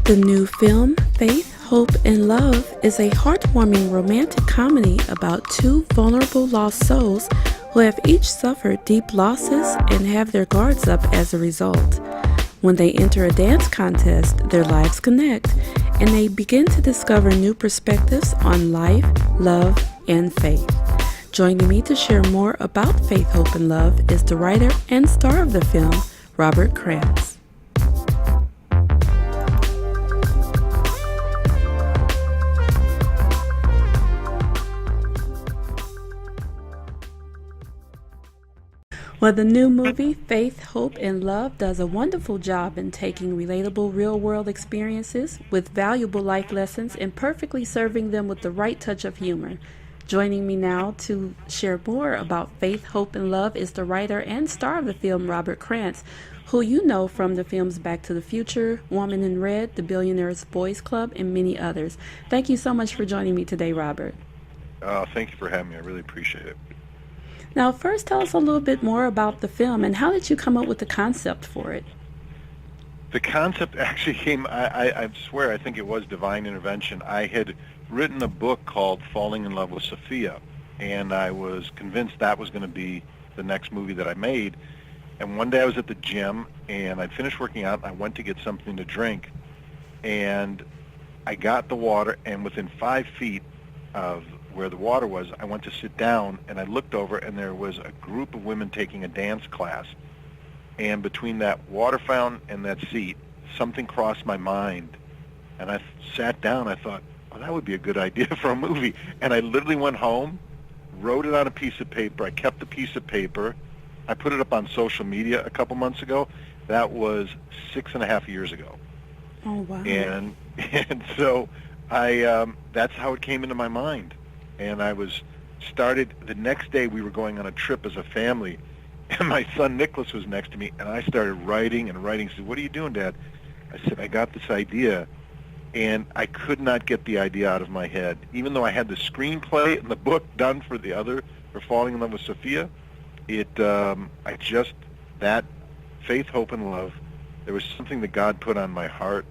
The new film, Faith, Hope, and Love, is a heartwarming romantic comedy about two vulnerable lost souls who have each suffered deep losses and have their guards up as a result. When they enter a dance contest, their lives connect, and they begin to discover new perspectives on life, love, and faith. Joining me to share more about Faith, Hope, and Love is the writer and star of the film, Robert Krantz. Well, the new movie, Faith, Hope, and Love, does a wonderful job in taking relatable real-world experiences with valuable life lessons and perfectly serving them with the right touch of humor. Joining me now to share more about Faith, Hope, and Love is the writer and star of the film, Robert Krantz, who you know from the films Back to the Future, Woman in Red, The Billionaire's Boys Club, and many others. Thank you so much for joining me today, Robert. Thank you for having me. I really appreciate it. Now, first, tell us a little bit more about the film and how did you come up with the concept for it? The concept actually came, I swear, I think it was divine intervention. I had written a book called Falling in Love with Sophia, and I was convinced that was going to be the next movie that I made. And one day I was at the gym, and I'd finished working out, and I went to get something to drink, and I got the water, and within 5 feet of where the water was, I went to sit down, and I looked over, and there was a group of women taking a dance class. And between that water fountain and that seat, something crossed my mind. And I sat down, I thought, oh, that would be a good idea for a movie. And I literally went home, wrote it on a piece of paper. I kept the piece of paper. I put it up on social media a couple months ago. That was 6.5 years ago. Oh, wow. And so that's how it came into my mind. And I started, the next day we were going on a trip as a family, and my son Nicholas was next to me, and I started writing and writing. He said, "What are you doing, Dad?" I said, "I got this idea," and I could not get the idea out of my head. Even though I had the screenplay and the book done for Falling in Love with Sophia, that Faith, Hope, and Love, there was something that God put on my heart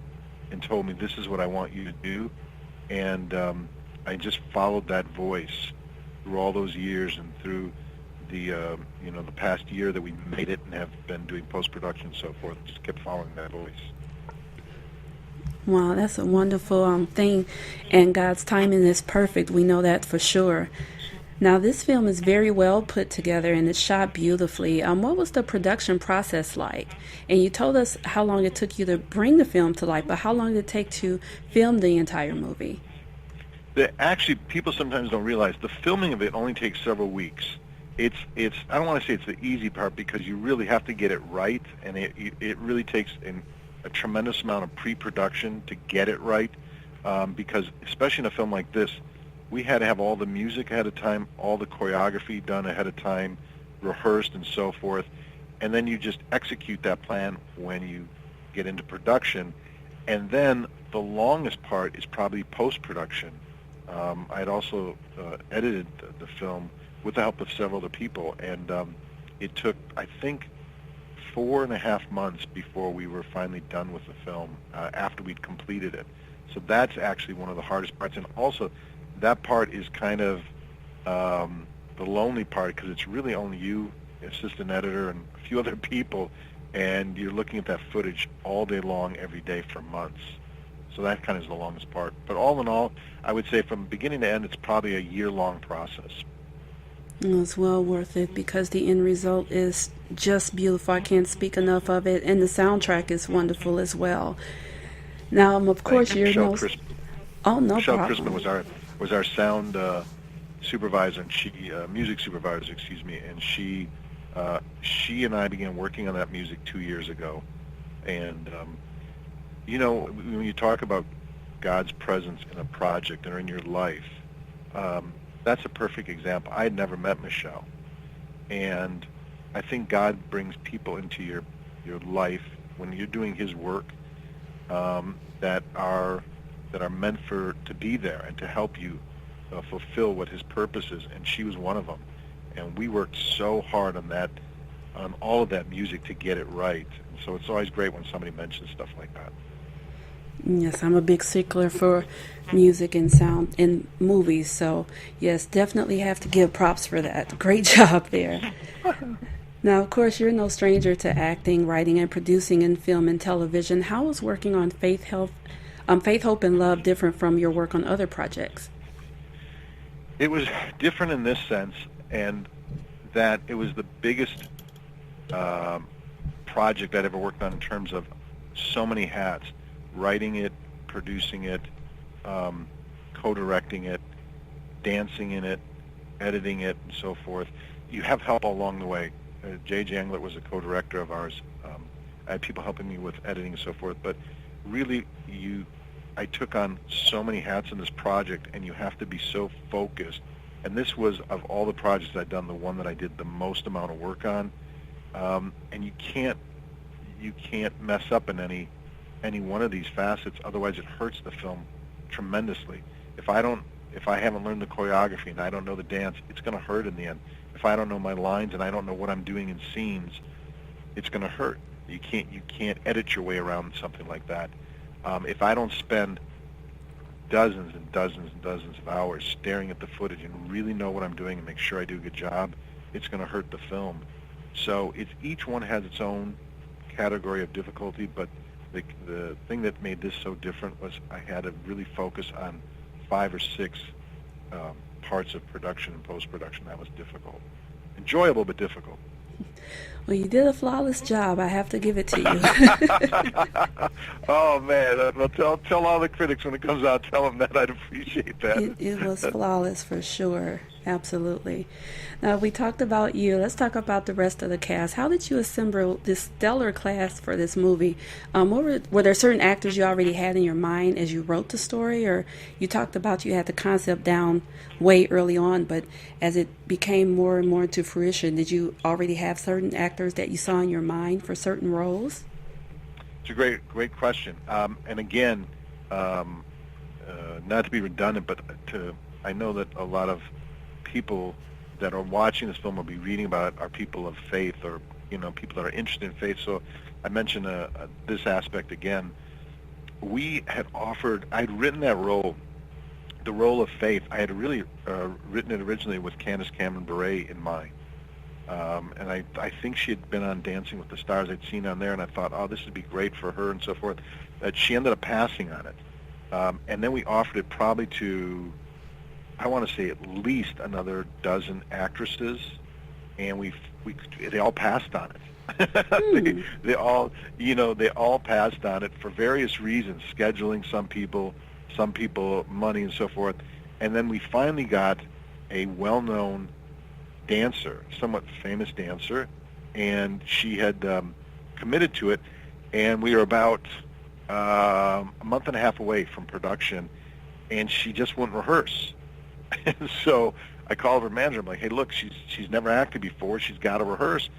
and told me, this is what I want you to do, and I just followed that voice through all those years and through the past year that we made it and have been doing post-production and so forth. Just kept following that voice. Wow, that's a wonderful thing, and God's timing is perfect. We know that for sure. Now, this film is very well put together and it's shot beautifully. What was the production process like? And you told us how long it took you to bring the film to life, but how long did it take to film the entire movie? Actually, people sometimes don't realize the filming of it only takes several weeks. I don't want to say it's the easy part because you really have to get it right, and it really takes a tremendous amount of pre-production to get it right, because especially in a film like this, we had to have all the music ahead of time, all the choreography done ahead of time, rehearsed and so forth, and then you just execute that plan when you get into production. And then the longest part is probably post-production. I had also edited the film with the help of several other people, and it took, I think, 4.5 months before we were finally done with the film, after we'd completed it. So that's actually one of the hardest parts, and also that part is kind of the lonely part because it's really only you, assistant editor, and a few other people, and you're looking at that footage all day long, every day for months. So that kind of is the longest part. But all in all, I would say from beginning to end, it's probably a year-long process. Well, it's well worth it because the end result is just beautiful. I can't speak enough of it, and the soundtrack is wonderful as well. Now, of course, you're Michelle most... Crispin. Oh, no Michelle problem. Crispin was our sound supervisor, and music supervisor, excuse me, and she and I began working on that music 2 years ago, and when you talk about God's presence in a project or in your life, that's a perfect example. I had never met Michelle, and I think God brings people into your life when you're doing His work that are meant to be there and to help you fulfill what His purpose is. And she was one of them, and we worked so hard on all of that music to get it right. And so it's always great when somebody mentions stuff like that. Yes, I'm a big stickler for music and sound in movies, so yes, definitely have to give props for that. Great job there. Now, of course, you're no stranger to acting, writing, and producing in film and television. How is working on Faith, Hope, and Love different from your work on other projects? It was different in this sense, and that it was the biggest project I'd ever worked on in terms of so many hats: writing it, producing it, co-directing it, dancing in it, editing it, and so forth. You have help along the way. J.J. Englert was a co-director of ours. I had people helping me with editing and so forth, but really, I took on so many hats in this project, and you have to be so focused. And this was, of all the projects I'd done, the one that I did the most amount of work on. And you can't mess up in any one of these facets, otherwise it hurts the film tremendously. If I haven't learned the choreography and I don't know the dance, it's going to hurt in the end. If I don't know my lines and I don't know what I'm doing in scenes, it's going to hurt. You can't edit your way around something like that. If I don't spend dozens and dozens and dozens of hours staring at the footage and really know what I'm doing and make sure I do a good job, it's going to hurt the film. So each one has its own category of difficulty, but the thing that made this so different was I had to really focus on 5 or 6 parts of production and post-production. That was difficult. Enjoyable, but difficult. Well, you did a flawless job. I have to give it to you. Oh, man. Well, tell all the critics when it comes out, tell them that. I'd appreciate that. It was flawless for sure. Absolutely. Now, we talked about you. Let's talk about the rest of the cast. How did you assemble this stellar cast for this movie? Were there certain actors you already had in your mind as you wrote the story? Or you talked about you had the concept down way early on, but as it became more and more to fruition, did you already have certain actors that you saw in your mind for certain roles? It's a great question. And again, not to be redundant, but I know that a lot of people that are watching this film will be reading about it are people of faith, or people that are interested in faith. So I mentioned this aspect again. I'd written that role, the role of Faith. I had really written it originally with Candace Cameron Bure in mind. And I think she had been on Dancing with the Stars. I'd seen on there, and I thought, oh, this would be great for her and so forth. She ended up passing on it. And then we offered it probably to, I want to say, at least another dozen actresses, and they all passed on it. they all passed on it for various reasons, scheduling, some people money and so forth. And then we finally got a well-known dancer, somewhat famous dancer, and she had committed to it, and we were about a month and a half away from production, and she just wouldn't rehearse. And so I called her manager. I'm like, hey, look, she's never acted before. She's got to rehearse.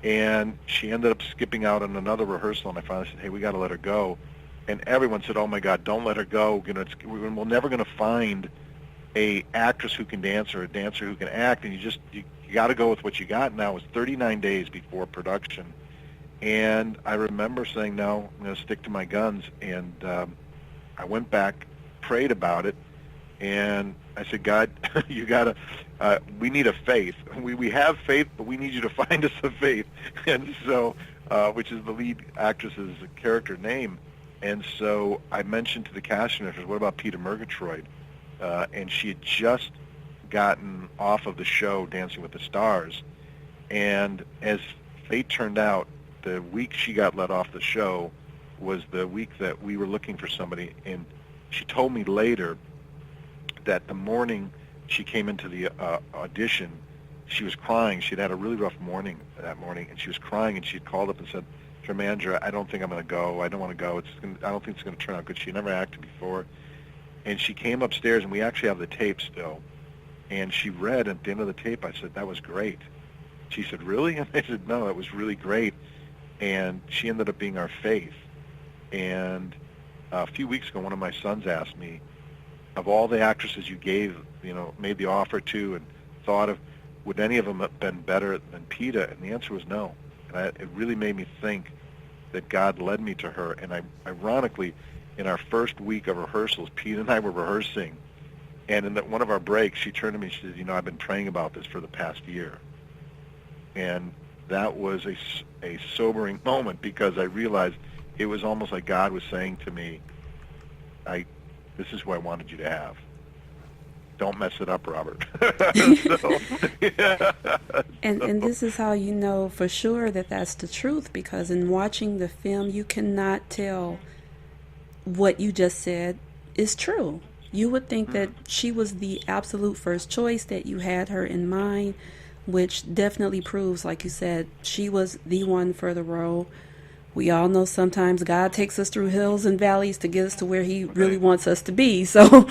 And she ended up skipping out on another rehearsal, and I finally said, hey, we got to let her go. And everyone said, oh, my God, don't let her go. We're never going to find a actress who can dance or a dancer who can act, and you got to go with what you got. Now, it was 39 days before production. And I remember saying, no, I'm going to stick to my guns. And I went back, prayed about it, and I said, God, we need a Faith. We have faith, but we need you to find us a Faith. And so, which is the lead actress's character name. And so I mentioned to the casting directors, what about Peter Murgatroyd? And she had just gotten off of the show Dancing with the Stars. And as fate turned out, the week she got let off the show was the week that we were looking for somebody. And she told me later that the morning she came into the audition, she was crying. She'd had a really rough morning that morning, and she was crying, and she'd called up and said to her manager, I don't think I'm going to go. I don't want to go. I don't think it's going to turn out good. She never acted before. And she came upstairs, and we actually have the tape still. And she read at the end of the tape, I said, that was great. She said, really? And I said, no, that was really great. And she ended up being our Faith. And a few weeks ago, one of my sons asked me, of all the actresses you made the offer to and thought of, would any of them have been better than Peta? And the answer was no. And it really made me think that God led me to her. And ironically, in our first week of rehearsals, Pete and I were rehearsing, and in one of our breaks, she turned to me and she said, I've been praying about this for the past year. And that was a sobering moment, because I realized it was almost like God was saying to me, this is what I wanted you to have. Don't mess it up, Robert. So, yeah. And this is how you know for sure that that's the truth, because in watching the film, you cannot tell what you just said is true. You would think that she was the absolute first choice, that you had her in mind, which definitely proves, like you said, she was the one for the role. We all know sometimes God takes us through hills and valleys to get us to where He really wants us to be. So,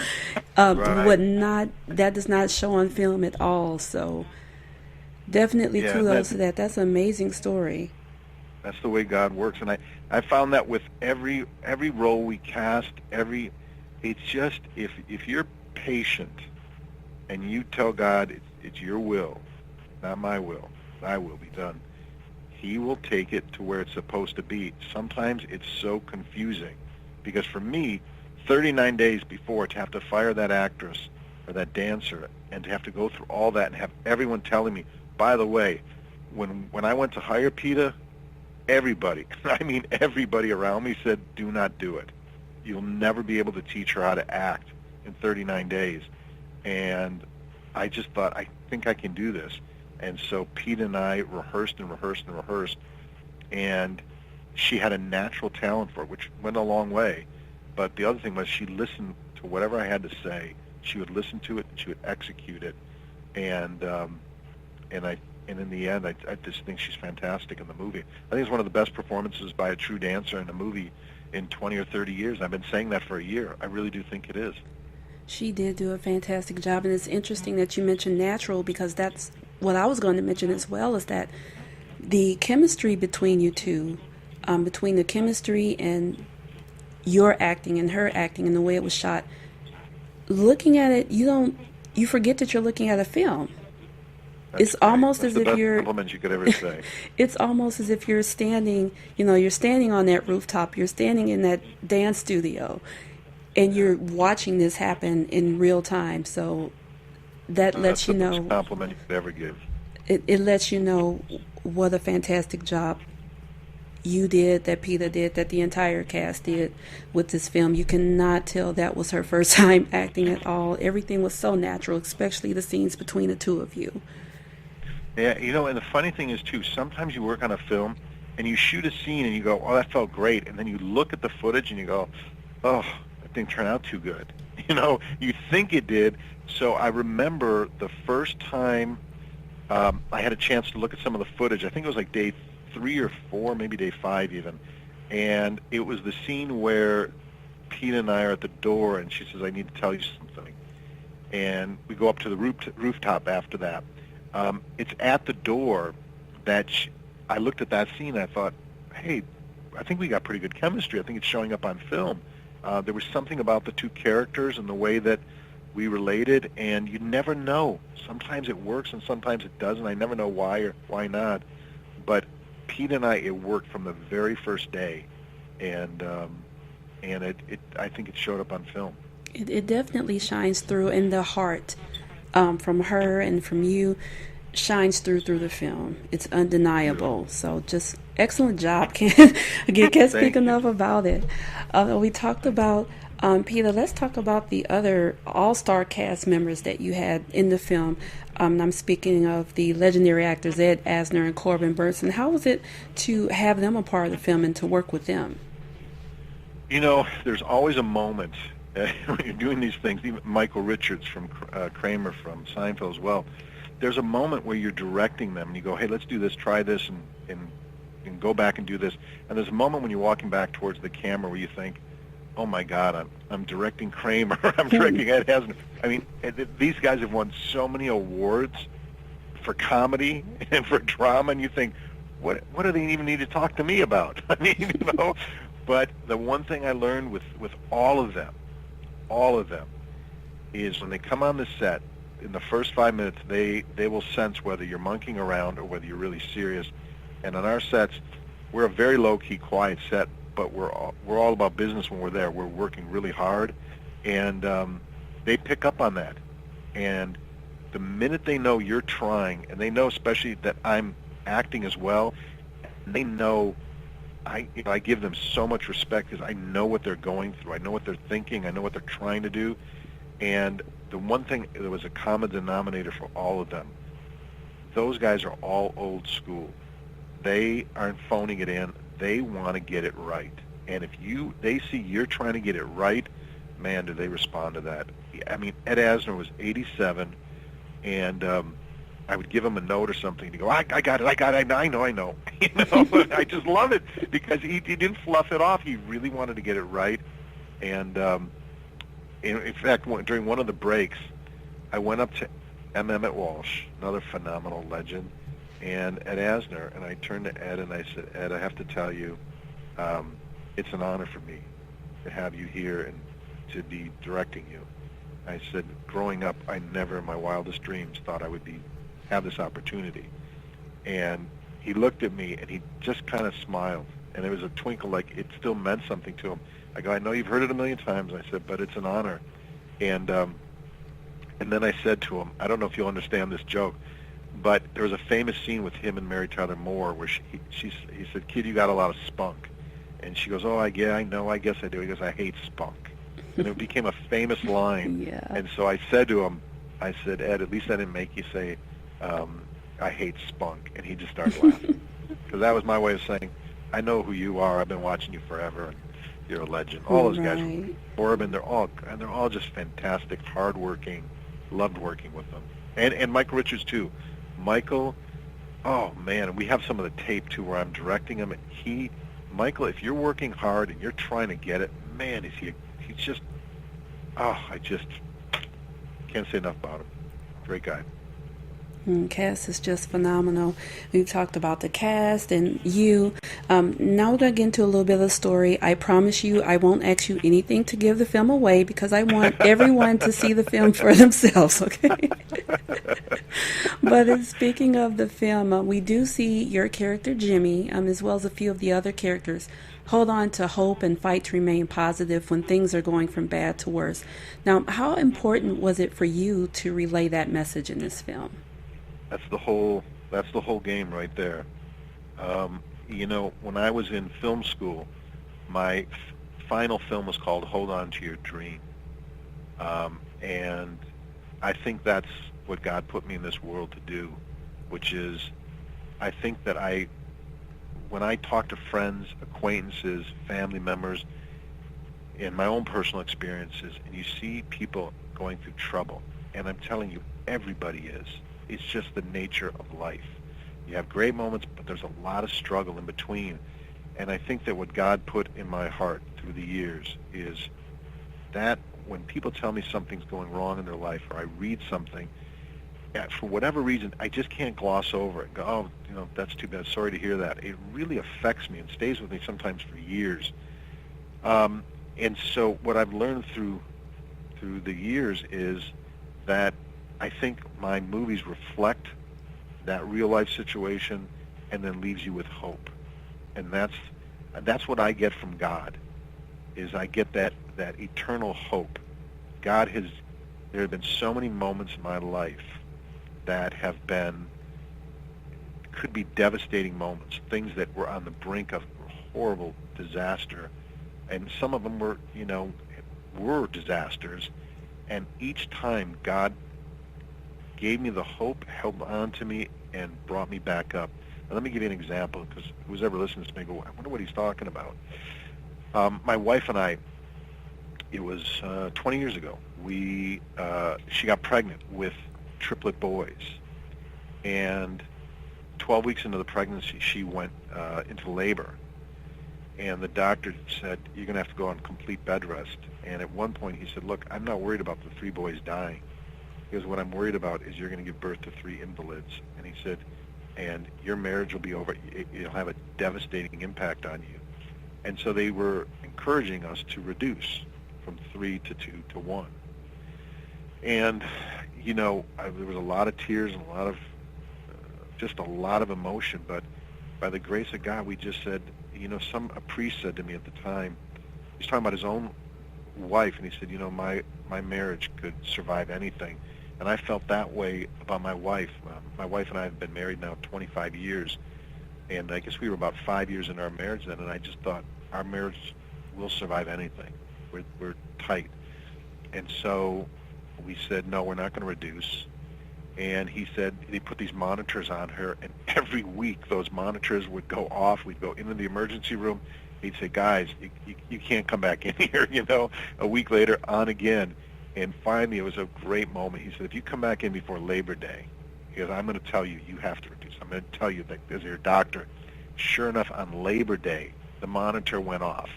that does not show on film at all. So, definitely kudos to that. That's an amazing story. That's the way God works, and I found that with every role we cast, it's just if you're patient and you tell God it's your will, not my will, thy will be done, He will take it to where it's supposed to be. Sometimes it's so confusing, because for me, 39 days before, to have to fire that actress or that dancer and to have to go through all that and have everyone telling me, by the way, when I went to hire Peta, everybody around me said, do not do it. You'll never be able to teach her how to act in 39 days. And I just thought, I think I can do this. And so Pete and I rehearsed, and she had a natural talent for it, which went a long way. But the other thing was, she listened to whatever I had to say. She would listen to it, and she would execute it. And in the end, I just think she's fantastic in the movie. I think it's one of the best performances by a true dancer in a movie in 20 or 30 years. I've been saying that for a year. I really do think it is. She did do a fantastic job, and it's interesting that you mentioned natural, because that's what I was going to mention as well, is that the chemistry between you two, between the chemistry and your acting and her acting and the way it was shot, looking at it, you forget that you're looking at a film. It's almost as if you're. Compliment you could ever say. It's almost as if you're standing. You're standing on that rooftop. You're standing in that dance studio, and you're watching this happen in real time. So that lets you know. That's the best compliment you could ever give. It lets you know what a fantastic job you did, that Peta did, that the entire cast did with this film. You cannot tell that was her first time acting at all. Everything was so natural, especially the scenes between the two of you. Yeah, and the funny thing is, too, sometimes you work on a film and you shoot a scene and you go, oh, that felt great. And then you look at the footage and you go, oh, that didn't turn out too good. You think it did. So I remember the first time I had a chance to look at some of the footage. I think it was like day 3 or 4, maybe day 5 even. And it was the scene where Pete and I are at the door and she says, I need to tell you something. And we go up to the rooftop after that. It's at the door that I looked at that scene and I thought, hey, I think we got pretty good chemistry. I think it's showing up on film. There was something about the two characters and the way that we related, and you never know. Sometimes it works and sometimes it doesn't. I never know why or why not. But Pete and I, it worked from the very first day, and I think it showed up on film. It definitely shines through, in the heart from her and from you shines through the film. It's undeniable. So just excellent job. Can't speak enough about it. We talked about Peta. Let's talk about the other all-star cast members that you had in the film. I'm speaking of the legendary actors Ed Asner and Corbin Burnson. How was it to have them a part of the film and to work with them? There's always a moment when you're doing these things. Even Michael Richards from Kramer from Seinfeld as well. There's a moment where you're directing them and you go, hey, let's do this, try this, and go back and do this. And there's a moment when you're walking back towards the camera where you think, oh my God, I'm directing Kramer, I'm directing Ed Asner. I mean, these guys have won so many awards for comedy and for drama, and you think, what do they even need to talk to me about? I mean, But the one thing I learned with all of them, is when they come on the set, in the first 5 minutes, they will sense whether you're monkeying around or whether you're really serious. And on our sets, we're a very low-key, quiet set but we're all about business when we're there. We're working really hard, and they pick up on that. And the minute they know you're trying, and they know especially that I'm acting as well, they know I give them so much respect because I know what they're going through. I know what they're thinking. I know what they're trying to do. And the one thing, there was a common denominator for all of them. Those guys are all old school. They aren't phoning it in. They want to get it right. And if they see you're trying to get it right, man, do they respond to that. I mean, Ed Asner was 87, and I would give him a note or something. He'd go, I got it, I know. You know, I just love it because he didn't fluff it off. He really wanted to get it right. And in fact, during one of the breaks, I went up to M. Emmett Walsh, another phenomenal legend, and Ed Asner, and I turned to Ed and I said, Ed, I have to tell you, it's an honor for me to have you here and to be directing you. I said, growing up, I never in my wildest dreams thought I would have this opportunity. And he looked at me and he just kind of smiled, and there was a twinkle, like it still meant something to him. I go, I know you've heard it a million times. I said, but it's an honor. And then I said to him, I don't know if you'll understand this joke, but there was a famous scene with him and Mary Tyler Moore where he said, kid, you got a lot of spunk. And she goes, oh, I know, I guess I do. He goes, I hate spunk. And it became a famous line. Yeah. And so I said to him, I said, Ed, at least I didn't make you say, I hate spunk. And he just started laughing. Because that was my way of saying, I know who you are. I've been watching you forever, and you're a legend. All those guys from Corbin, they're all just fantastic, hardworking. Loved working with them. And Michael Richards, too. Michael, oh, man, we have some of the tape, too, where I'm directing him. Michael, if you're working hard and you're trying to get it, man, he's just, I just can't say enough about him. Great guy. Cast is just phenomenal. We've talked about the cast and you. Now we're going to get into a little bit of the story. I promise you I won't ask you anything to give the film away because I want everyone to see the film for themselves, okay? But speaking of the film, we do see your character Jimmy, as well as a few of the other characters, hold on to hope and fight to remain positive when things are going from bad to worse. Now, how important was it for you to relay that message in this film? That's the whole game right there. You know, when I was in film school, my final film was called Hold On to Your Dream. And I think that's what God put me in this world to do, which is, I think that when I talk to friends, acquaintances, family members, in my own personal experiences, and you see people going through trouble, and I'm telling you, everybody is. It's just the nature of life. You have great moments, but there's a lot of struggle in between. And I think that what God put in my heart through the years is that when people tell me something's going wrong in their life, or I read something, for whatever reason, I just can't gloss over it and go, oh, you know, that's too bad. Sorry to hear that. It really affects me and stays with me sometimes for years. And so what I've learned through the years is that I think my movies reflect that real life situation and then leaves you with hope. And that's what I get from God, is I get that eternal hope. There have been so many moments in my life that could be devastating moments, things that were on the brink of horrible disaster. And some of them were disasters. And each time God gave me the hope, held on to me, and brought me back up. Now, let me give you an example, because who's ever listened to me go, I wonder what he's talking about. My wife and I, it was 20 years ago, she got pregnant with triplet boys. And 12 weeks into the pregnancy, she went into labor. And the doctor said, you're going to have to go on complete bed rest. And at one point he said, look, I'm not worried about the 3 boys dying. Because what I'm worried about is you're going to give birth to 3 invalids. And he said, and your marriage will be over. It'll have a devastating impact on you. And so they were encouraging us to reduce from 3 to 2 to 1. And, you know, there was a lot of tears and a lot of emotion. But by the grace of God, we just said, a priest said to me at the time, he's talking about his own wife, and he said, my marriage could survive anything. And I felt that way about my wife. My wife and I have been married now 25 years, and I guess we were about 5 years in our marriage then, and I just thought our marriage will survive anything. We're tight. And so we said, no, we're not going to reduce. And he said they put these monitors on her, and every week those monitors would go off. We'd go into the emergency room. He'd say, guys, you can't come back in here, A week later, on again. And finally, it was a great moment. He said, if you come back in before Labor Day, he goes, I'm going to tell you have to reduce. I'm going to tell you that as your doctor. Sure enough, on Labor Day, the monitor went off.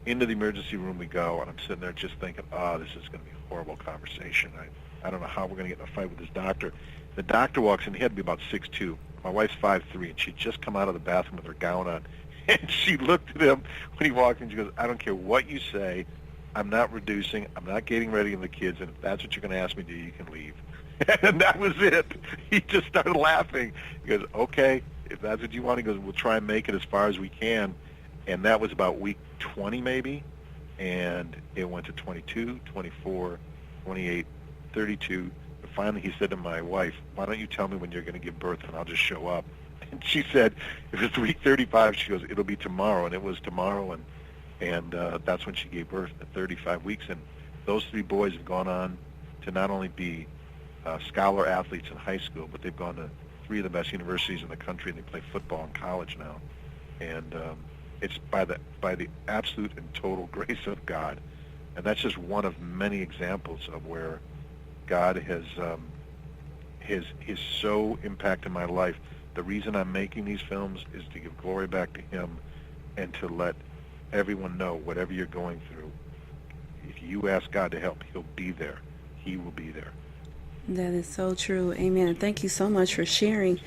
Into the emergency room we go, and I'm sitting there just thinking, oh, this is going to be a horrible conversation. I don't know how we're going to get in a fight with this doctor. The doctor walks in. He had to be about 6'2". My wife's 5'3", and she'd just come out of the bathroom with her gown on. And she looked at him when he walked in. She goes, I don't care what you say. I'm not reducing. I'm not getting ready with the kids. And if that's what you're going to ask me to do, you can leave. And that was it. He just started laughing. He goes, okay, if that's what you want. He goes, we'll try and make it as far as we can. And that was about week 20 maybe. And it went to 22, 24, 28, 32. And finally he said to my wife, why don't you tell me when you're going to give birth and I'll just show up. And she said, if it's week 35, she goes, it'll be tomorrow. And it was tomorrow, and that's when she gave birth at 35 weeks. And those three boys have gone on to not only be scholar athletes in high school, but they've gone to three of the best universities in the country, and they play football in college now. And it's by the absolute and total grace of God. And that's just one of many examples of where God has so impacted my life. The reason I'm making these films is to give glory back to Him and to let everyone know whatever you're going through, if you ask God to help, He'll be there. He will be there. That is so true. Amen. Thank you so much for sharing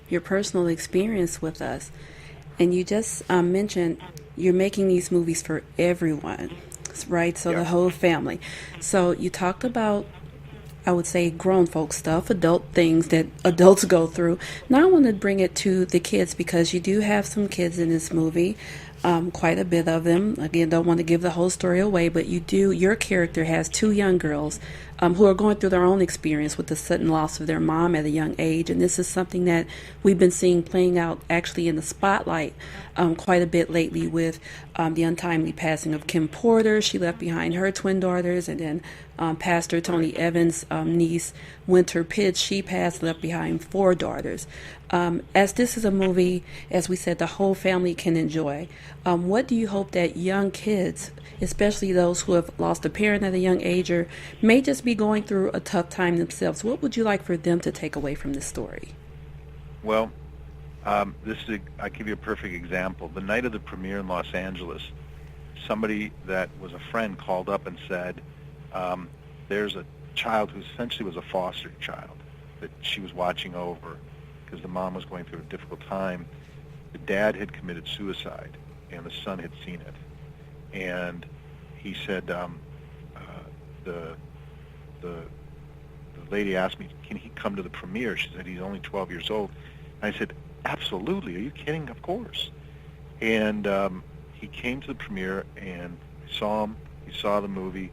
your personal experience with us. And you just mentioned you're making these movies for everyone, right? So Yeah. the whole family. So you talked about, I would say, grown folk stuff, adult things that adults go through. Now I want to bring it to the kids, because you do have some kids in this movie, quite a bit of them. Again, don't want to give the whole story away, but your character has two young girls who are going through their own experience with the sudden loss of their mom at a young age. And this is something that we've been seeing playing out actually in the spotlight quite a bit lately with the untimely passing of Kim Porter. She left behind her twin daughters, and then Pastor Tony Evans' niece, Winter Pitts, she passed, left behind 4 daughters. As this is a movie, as we said, the whole family can enjoy, what do you hope that young kids, especially those who have lost a parent at a young age or may just be going through a tough time themselves, what would you like for them to take away from this story? Well, I'll give you a perfect example. The night of the premiere in Los Angeles, somebody that was a friend called up and said, there's a child who essentially was a foster child that she was watching over because the mom was going through a difficult time. The dad had committed suicide, and the son had seen it. And he said, the lady asked me, can he come to the premiere? She said, he's only 12 years old. And I said, absolutely. Are you kidding? Of course. And he came to the premiere, and saw him. He saw the movie.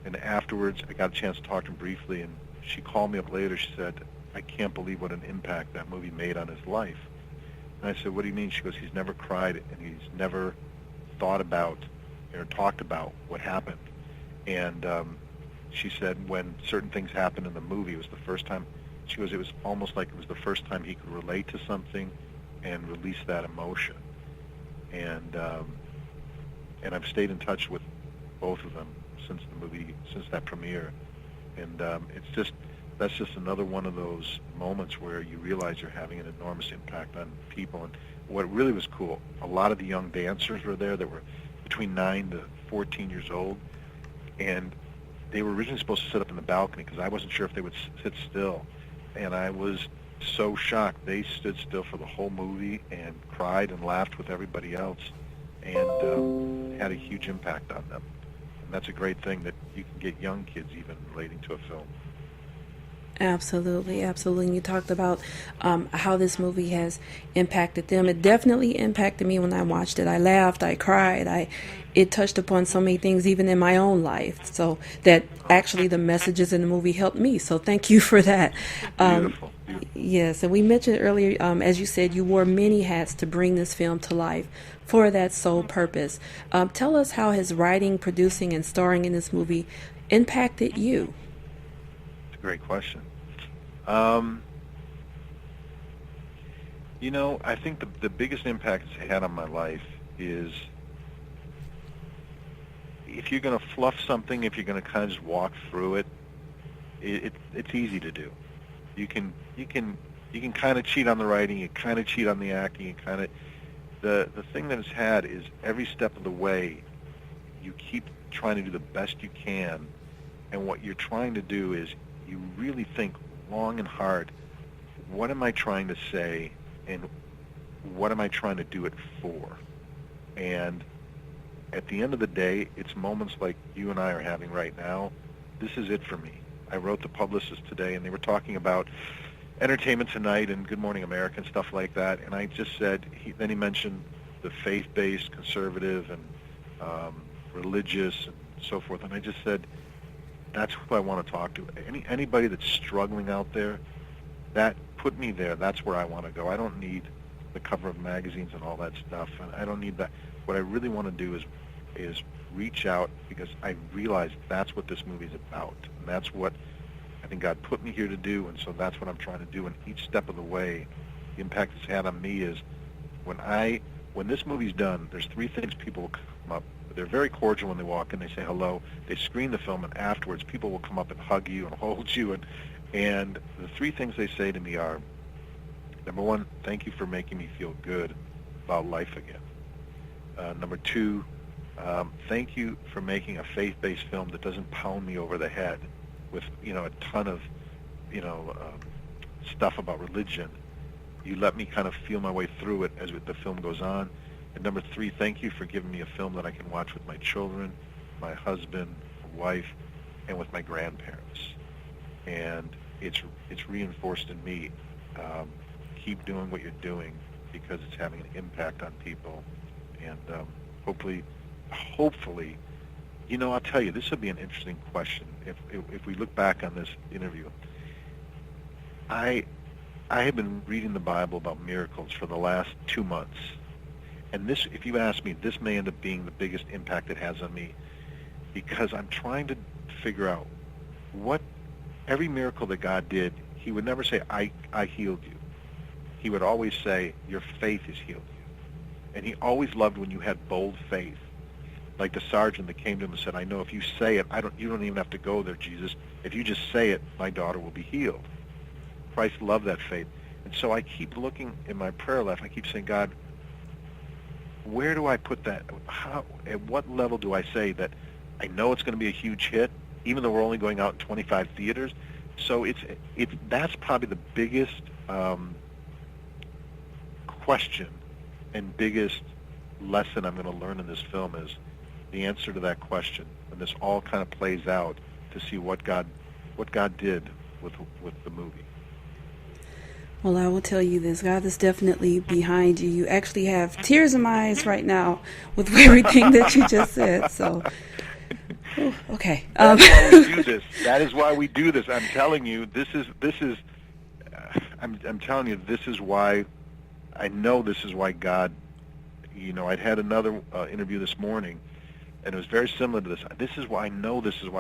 And afterwards, I got a chance to talk to him briefly, and she called me up later. She said, I can't believe what an impact that movie made on his life. And I said, what do you mean? She goes, he's never cried, and he's never thought about or talked about what happened. And she said when certain things happened in the movie, it was the first time, she goes, it was almost like it was the first time he could relate to something and release that emotion. And I've stayed in touch with both of them since the movie, since that premiere. And that's just another one of those moments where you realize you're having an enormous impact on people. And what really was cool, a lot of the young dancers were there that were between 9 to 14 years old, and they were originally supposed to sit up in the balcony because I wasn't sure if they would sit still. And I was so shocked. They stood still for the whole movie and cried and laughed with everybody else, and had a huge impact on them. And that's a great thing, that you can get young kids even relating to a film. Absolutely, absolutely. And you talked about how this movie has impacted them. It definitely impacted me when I watched it. I laughed, I cried, it touched upon so many things, even in my own life. So that actually the messages in the movie helped me. So thank you for that. Um, Beautiful, beautiful. yes, and we mentioned earlier, as you said, you wore many hats to bring this film to life for that sole purpose. Tell us how his writing, producing, and starring in this movie impacted you. It's a great question. Um, I think the biggest impact it's had on my life is if you're going to fluff something, if you're going to kind of just walk through it, it's easy to do. You can kind of cheat on the writing, you kind of cheat on the acting, you kind of the thing that it's had is every step of the way you keep trying to do the best you can, and what you're trying to do is you really think long and hard, what am I trying to say and what am I trying to do it for? And at the end of the day, it's moments like you and I are having right now. This is it for me. I wrote the publicist today, and they were talking about Entertainment Tonight and Good Morning America and stuff like that, and I just said, then he mentioned the faith-based, conservative, and religious, and so forth, and I just said, that's who I want to talk to. Anybody that's struggling out there, that put me there. That's where I want to go. I don't need the cover of magazines and all that stuff, and I don't need that. What I really want to do is reach out, because I realize that's what this movie's about, and that's what I think God put me here to do, and so that's what I'm trying to do. And each step of the way, the impact it's had on me is when this movie's done, there's three things people will come up. They're very cordial when they walk in. They say hello. They screen the film, and afterwards, people will come up and hug you and hold you. And the three things they say to me are, number one, thank you for making me feel good about life again. Number two, thank you for making a faith-based film that doesn't pound me over the head with a ton of stuff about religion. You let me kind of feel my way through it as the film goes on. And number three, thank you for giving me a film that I can watch with my children, my husband, my wife, and with my grandparents. And it's reinforced in me. Keep doing what you're doing, because it's having an impact on people. And hopefully, I'll tell you, this would be an interesting question. If we look back on this interview, I have been reading the Bible about miracles for the last 2 months. And this, if you ask me, this may end up being the biggest impact it has on me, because I'm trying to figure out what every miracle that God did, he would never say, I healed you. He would always say, your faith has healed you. And he always loved when you had bold faith. Like the sergeant that came to him and said, I know if you say it, you don't even have to go there, Jesus. If you just say it, my daughter will be healed. Christ loved that faith. And so I keep looking in my prayer life, I keep saying, God, where do I put that? At what level do I say that I know it's going to be a huge hit, even though we're only going out in 25 theaters? So that's probably the biggest question and biggest lesson I'm going to learn in this film is the answer to that question. And this all kind of plays out to see what God did with the movie. Well, I will tell you this. God is definitely behind you. You actually have tears in my eyes right now with everything that you just said. So, okay. That's why we do this. That is why we do this. I'm telling you, I'm telling you, this is why, I know this is why God, I'd had another interview this morning, and it was very similar to this. This is why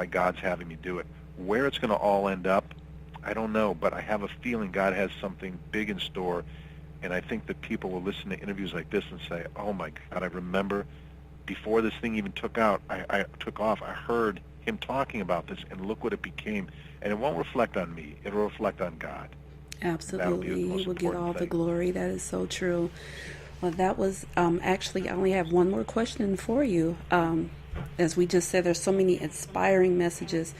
God's having me do it. Where it's going to all end up, I don't know, but I have a feeling God has something big in store, and I think that people will listen to interviews like this and say, oh my God, I remember before this thing even took off, I heard him talking about this, and look what it became. And it won't reflect on me. It will reflect on God. Absolutely. He will get all the glory. That is so true. Well, that was actually, I only have one more question for you. As we just said, there's so many inspiring messages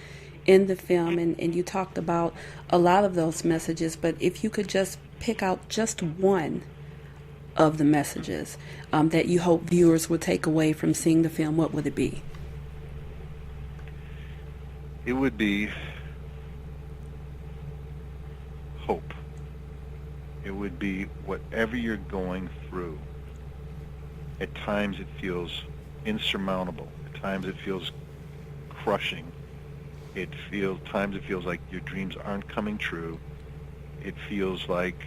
in the film, and you talked about a lot of those messages, but if you could just pick out just one of the messages that you hope viewers will take away from seeing the film, what would it be? It would be be whatever you're going through. At times it feels insurmountable. At times it feels crushing. Times it feels like your dreams aren't coming true. It feels like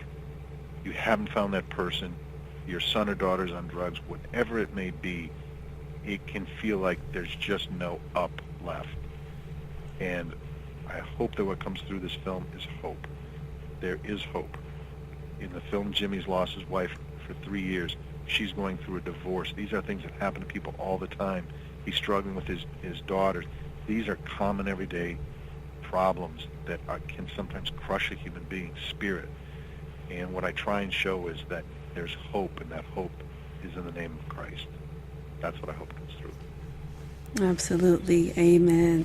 you haven't found that person. Your son or daughter's on drugs. Whatever it may be, it can feel like there's just no up left. And I hope that what comes through this film is hope. There is hope. In the film, Jimmy's lost his wife for 3 years. She's going through a divorce. These are things that happen to people all the time. He's struggling with his daughters. These are common everyday problems that can sometimes crush a human being's spirit. And what I try and show is that there's hope, and that hope is in the name of Christ. That's what I hope comes through. Absolutely. Amen.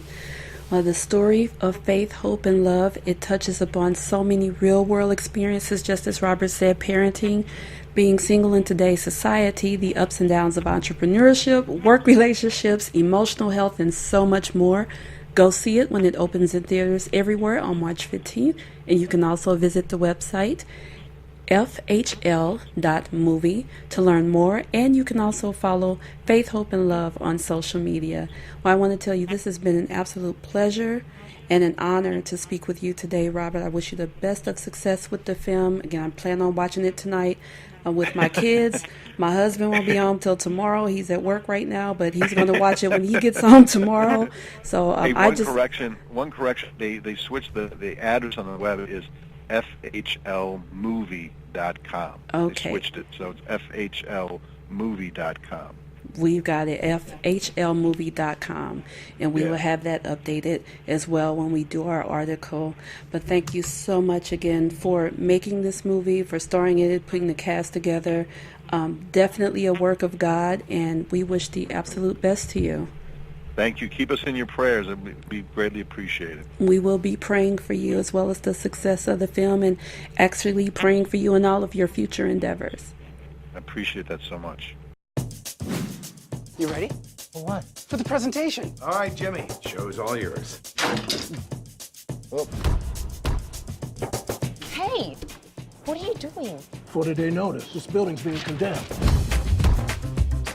Well, the story of faith, hope, and love, it touches upon so many real-world experiences, just as Robert said, parenting, being single in today's society, the ups and downs of entrepreneurship, work relationships, emotional health, and so much more. Go see it when it opens in theaters everywhere on March 15th. And you can also visit the website fhl.movie to learn more, and you can also follow Faith, Hope, and Love on social media. Well, I want to tell you, this has been an absolute pleasure and an honor to speak with you today, Robert. I wish you the best of success with the film. Again, I'm planning on watching it tonight with my kids. My husband won't be home till tomorrow. He's at work right now, but he's going to watch it when he gets home tomorrow. So hey, one correction. They switched the address on the web is fhlmovie.com. Okay. They switched it, so it's fhlmovie.com. We've got it, fhlmovie.com, and we will have that updated as well when we do our article. But thank you so much again for making this movie, for starring in it, putting the cast together. Definitely a work of God, and we wish the absolute best to you. Thank you. Keep us in your prayers. It would be greatly appreciated. We will be praying for you as well as the success of the film, and actually praying for you in all of your future endeavors. I appreciate that so much. You ready? For what? For the presentation. All right, Jimmy. Show's all yours. Oh. Hey, what are you doing? 40-day notice. This building's being condemned.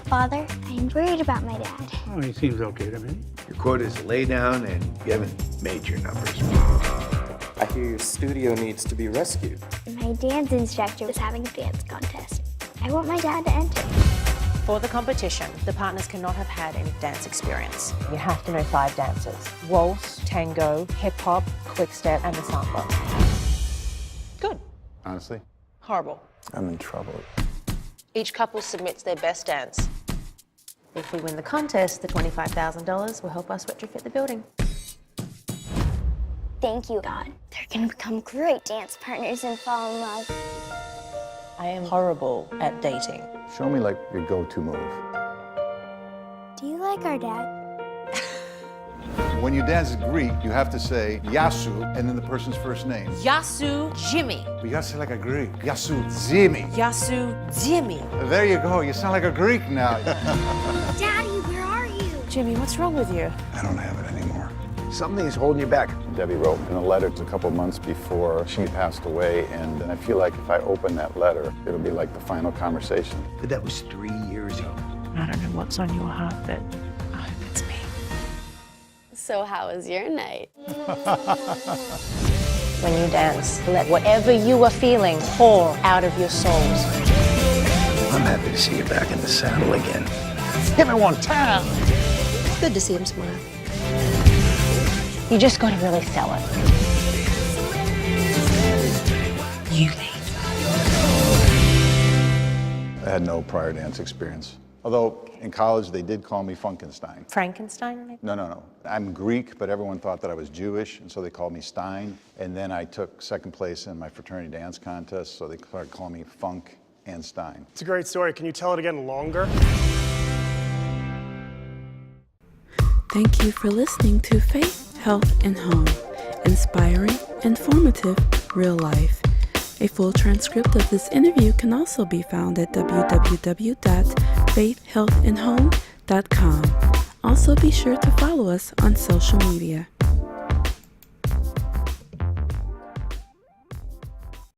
Father, I'm worried about my dad. Oh, he seems okay to me. Your quote is lay down, and you haven't made your numbers. I hear your studio needs to be rescued. My dance instructor is having a dance contest. I want my dad to enter. For the competition, the partners cannot have had any dance experience. You have to know 5 dances: waltz, tango, hip-hop, quick-step, and the samba. Good. Honestly? Horrible. I'm in trouble. Each couple submits their best dance. If we win the contest, the $25,000 will help us retrofit the building. Thank you, God. They're gonna become great dance partners and fall in love. I am horrible at dating. Show me, like, your go-to move. Do you like our dad? When you dance Greek, you have to say Yasu and then the person's first name. Yasu Jimmy. But you gotta say like a Greek. Yasu Zimi. Yasu Jimmy. There you go. You sound like a Greek now. Daddy, where are you? Jimmy, what's wrong with you? I don't have it anymore. Something's holding you back. Debbie wrote in a letter a couple months before she passed away, and I feel like if I open that letter, it'll be like the final conversation. But that was 3 years ago. I don't know what's on your heart, but I hope it's me. So how was your night? When you dance, let whatever you are feeling pour out of your souls. I'm happy to see you back in the saddle again. Hit me one time. It's good to see him smile. You just got to really sell it. You lead. I had no prior dance experience. Although in college they did call me Funkenstein. Frankenstein? No. I'm Greek, but everyone thought that I was Jewish, and so they called me Stein. And then I took second place in my fraternity dance contest, so they started calling me Funk and Stein. It's a great story. Can you tell it again longer? Thank you for listening to Faith, Health, and Home. Inspiring, informative, real life. A full transcript of this interview can also be found at www.faithhealthandhome.com. Also be sure to follow us on social media.